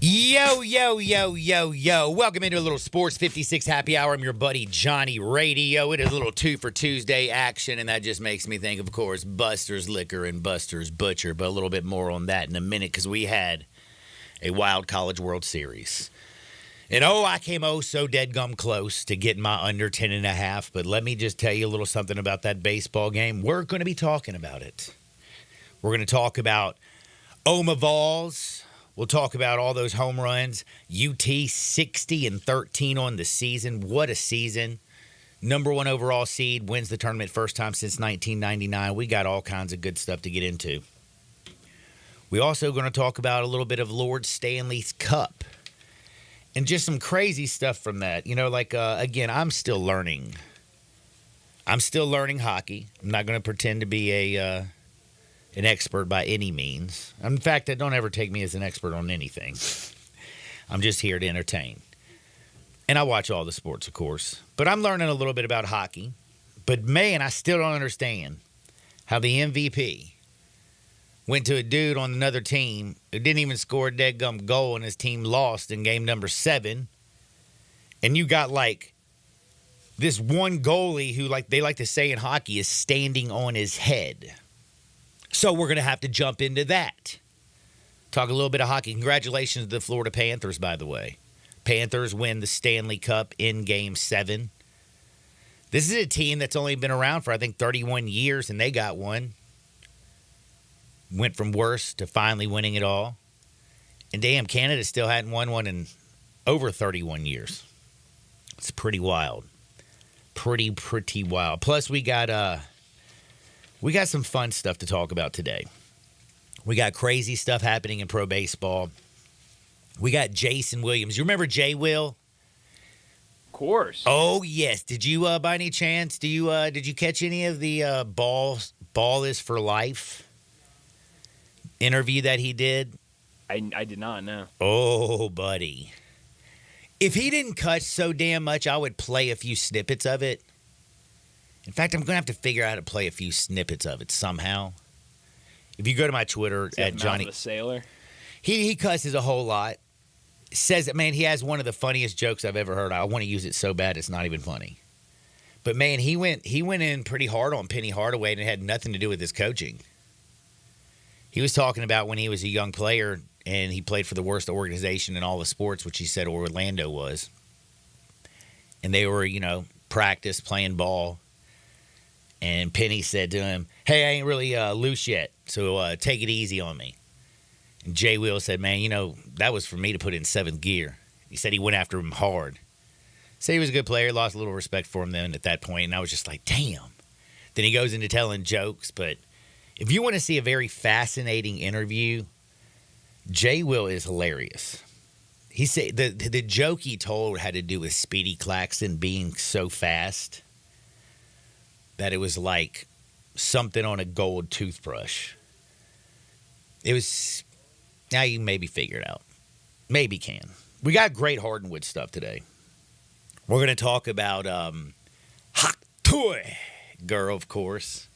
Yo, yo, yo, yo, yo. Welcome into a little Sports 56 Happy Hour. I'm your buddy Johnny Radio. It is a little 2 for Tuesday action, and that just makes me think, of course, Buster's Liquor and Buster's Butcher, but a little bit more on that in a minute because we had a wild College World Series. And I came so dead gum close to getting my under 10.5, but let me just tell you a little something about that baseball game. We're going to be talking about it. We're going to talk about Oma Vols. We'll talk about all those home runs. UT 60-13 on the season. What a season. Number 1 overall seed, wins the tournament first time since 1999. We got all kinds of good stuff to get into. We're also going to talk about a little bit of Lord Stanley's Cup and just some crazy stuff from that. You know, again, I'm still learning. I'm still learning hockey. I'm not going to pretend to be an expert by any means. In fact, don't ever take me as an expert on anything. I'm just here to entertain. And I watch all the sports, of course. But I'm learning a little bit about hockey. But, man, I still don't understand how the MVP went to a dude on another team who didn't even score a dead-gum goal and his team lost in game number 7. And you got, this one goalie who, they like to say in hockey, is standing on his head. So we're going to have to jump into that. Talk a little bit of hockey. Congratulations to the Florida Panthers, by the way. Panthers win the Stanley Cup in Game 7. This is a team that's only been around for, I think, 31 years, and they got one. Went from worst to finally winning it all. And damn, Canada still hadn't won one in over 31 years. It's pretty wild. Pretty wild. Plus, we got some fun stuff to talk about today. We got crazy stuff happening in pro baseball. We got Jason Williams. You remember Jay Will? Of course. Oh, yes. Did you, by any chance, did you catch any of the Ball is for Life interview that he did? I did not know. Oh, buddy. If he didn't cut so damn much, I would play a few snippets of it. In fact, I'm going to have to figure out how to play a few snippets of it somehow. If you go to my Twitter at Johnny, the Sailor, he cusses a whole lot. Says that, man, he has one of the funniest jokes I've ever heard. I want to use it so bad it's not even funny. But man, he went in pretty hard on Penny Hardaway, and it had nothing to do with his coaching. He was talking about when he was a young player and he played for the worst organization in all the sports, which he said Orlando was. And they were, practice playing ball. And Penny said to him, "Hey, I ain't really loose yet, so take it easy on me." And Jay Will said, "Man, that was for me to put in 7th gear." He said he went after him hard. Said he was a good player, lost a little respect for him then at that point, and I was just like, damn. Then he goes into telling jokes, but if you want to see a very fascinating interview, Jay Will is hilarious. He said the joke he told had to do with Speedy Claxton being so fast that it was like something on a gold toothbrush. It was, now you can maybe figure it out. Maybe can. We got great Hardwood stuff today. We're going to talk about Hak Toy Girl, of course.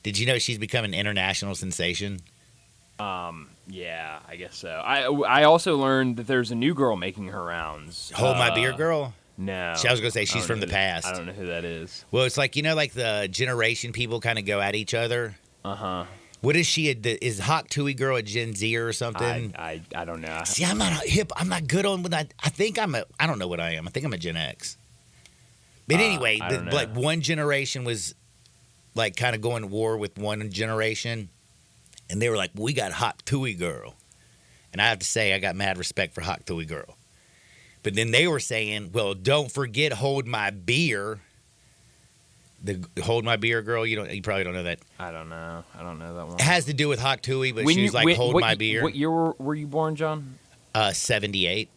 Did you know she's become an international sensation? Yeah, I guess so. I also learned that there's a new girl making her rounds. Hold My Beer Girl? No. I was going to say she's from the past. I don't know who that is. Well, it's like, the generation people kind of go at each other. Uh-huh. What is she? Is Hawk Tui Girl a Gen Z or something? I don't know. See, I'm not hip. I'm not good on that. I think I don't know what I am. I think I'm a Gen X. But anyway, one generation was kind of going to war with one generation. And they were like, we got Hawk Tui Girl. And I have to say, I got mad respect for Hawk Tui Girl. But then they were saying, well, don't forget Hold My Beer. The Hold My Beer Girl, you probably don't know that. I don't know that one. It has to do with Hawk Tui, but she's Hold My Beer. What year were you born, John? 78.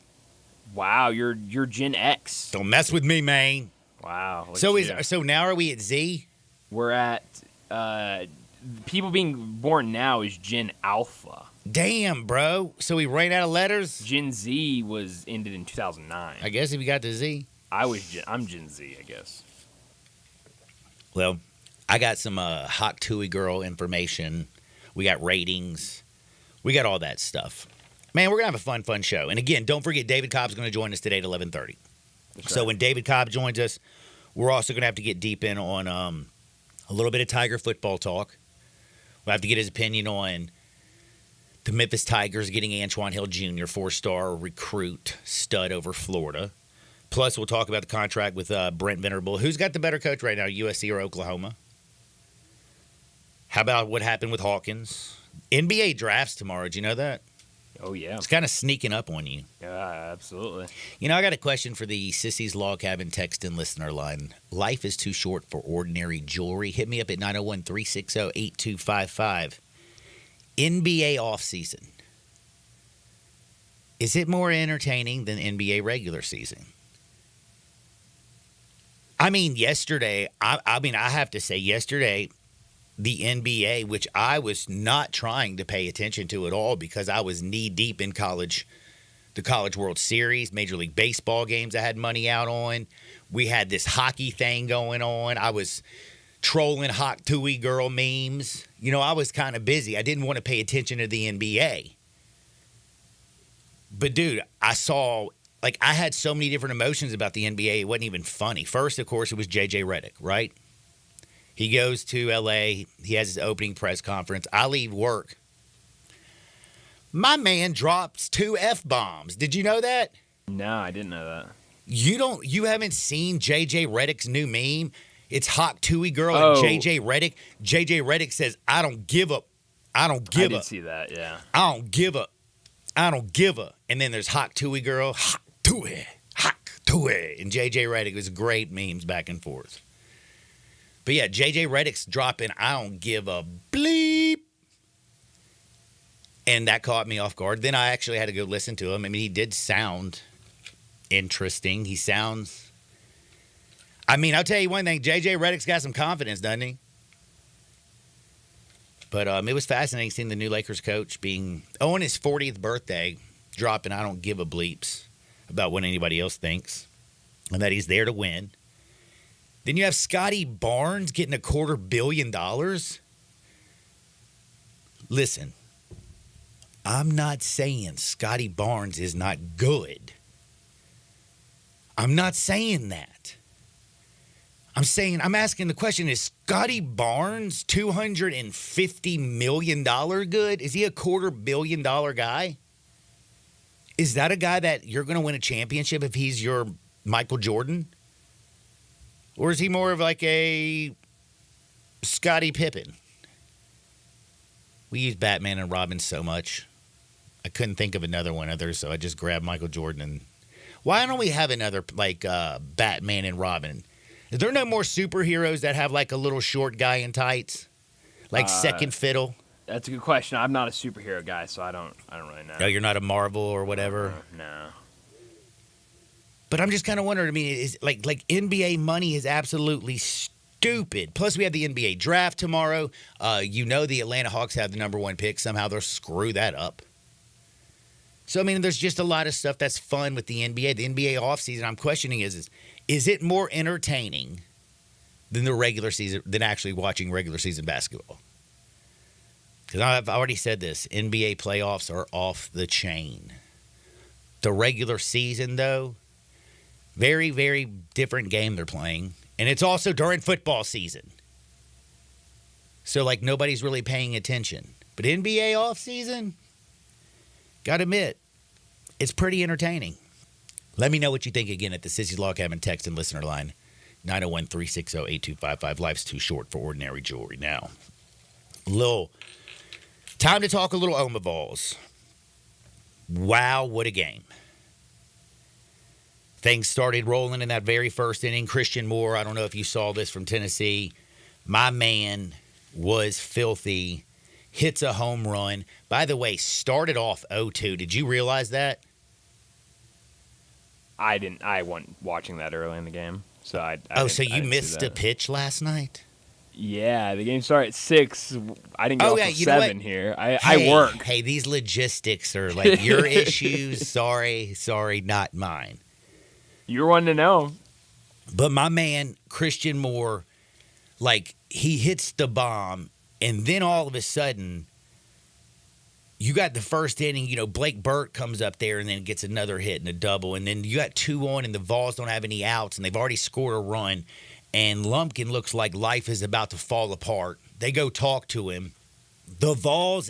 Wow, you're Gen X. Don't mess with me, man. Wow. So now are we at Z? We're at people being born now is Gen Alpha. Damn, bro. So we ran out of letters? Gen Z was ended in 2009. I guess if you got to Z. I'm Gen Z, I guess. Well, I got some Hawk Tui Girl information. We got ratings. We got all that stuff. Man, we're going to have a fun show. And again, don't forget, David Cobb's going to join us today at 11:30. So when David Cobb joins us, we're also going to have to get deep in on a little bit of Tiger football talk. We'll have to get his opinion on the Memphis Tigers getting Antoine Hill Jr., 4-star recruit, stud over Florida. Plus, we'll talk about the contract with Brent Venerable. Who's got the better coach right now, USC or Oklahoma? How about what happened with Hawkins? NBA drafts tomorrow. Did you know that? Oh, yeah. It's kind of sneaking up on you. Yeah, absolutely. You know, I got a question for the Sissy's Log Cabin text and listener line. Life is too short for ordinary jewelry. Hit me up at 901-360-8255. NBA offseason. Is it more entertaining than NBA regular season? I mean, yesterday, I have to say, yesterday, the NBA, which I was not trying to pay attention to at all because I was knee-deep in the College World Series, Major League Baseball games I had money out on. We had this hockey thing going on. I was trolling Hot Tui Girl memes. You know, I was kind of busy. I didn't want to pay attention to the NBA. But, dude, I had so many different emotions about the NBA, it wasn't even funny. First, of course, it was J.J. Redick, right? He goes to L.A. He has his opening press conference. I leave work. My man drops 2 F-bombs. Did you know that? No, I didn't know that. You haven't seen J.J. Redick's new meme? It's Hawk Tui Girl and J.J. Redick. J.J. Redick says, I don't give up. I don't give up. I did see that, yeah. I don't give up. I don't give up. And then there's Hawk Tui Girl. Hawk Tui. Hawk Tui. And J.J. Redick was great memes back and forth. But yeah, J.J. Redick's dropping, I don't give a bleep. And that caught me off guard. Then I actually had to go listen to him. I mean, he did sound interesting. He sounds... I mean, I'll tell you one thing. J.J. Redick's got some confidence, doesn't he? But it was fascinating seeing the new Lakers coach on his 40th birthday, dropping I don't give a bleeps about what anybody else thinks and that he's there to win. Then you have Scotty Barnes getting $250 million. Listen, I'm not saying Scotty Barnes is not good. I'm not saying that. I'm asking the question, is Scotty Barnes $250 million good? Is he a $250 million guy? Is that a guy that you're going to win a championship if he's your Michael Jordan? Or is he more of like a Scottie Pippen? We use Batman and Robin so much. I couldn't think of another one other, so I just grabbed Michael Jordan. And why don't we have another like Batman and Robin? Is there no more superheroes that have like a little short guy in tights? Like second fiddle? That's a good question. I'm not a superhero guy, so I don't really know. No, you're not a Marvel or whatever? No. But I'm just kind of wondering, I mean, is like NBA money is absolutely stupid. Plus, we have the NBA draft tomorrow. The Atlanta Hawks have the number 1 pick. Somehow they'll screw that up. So, I mean, there's just a lot of stuff that's fun with the NBA. The NBA offseason, I'm questioning is it more entertaining than the regular season, than actually watching regular season basketball? Because I've already said this, NBA playoffs are off the chain. The regular season, though, very, very different game they're playing. And it's also during football season. So, like, nobody's really paying attention. But NBA offseason, gotta admit, it's pretty entertaining. Let me know what you think again at the Sissy's Log Cabin text and listener line, 901-360-8255. Life's too short for ordinary jewelry. Now, time to talk a little Omaha Vols. Wow, what a game. Things started rolling in that very first inning. Christian Moore, I don't know if you saw this from Tennessee. My man was filthy. Hits a home run. By the way, started off 0-2. Did you realize that? I didn't. I wasn't watching that early in the game, so I so you missed a pitch last night? Yeah, the game started at 6. I didn't get off till 7 here. I work. Hey, these logistics are like your issues. Sorry, not mine. You were wanting to know. But my man, Christian Moore, like, he hits the bomb, and then all of a sudden, you got the first inning, Blake Burt comes up there and then gets another hit and a double. And then you got 2 on and the Vols don't have any outs and they've already scored a run. And Lumpkin looks like life is about to fall apart. They go talk to him. The Vols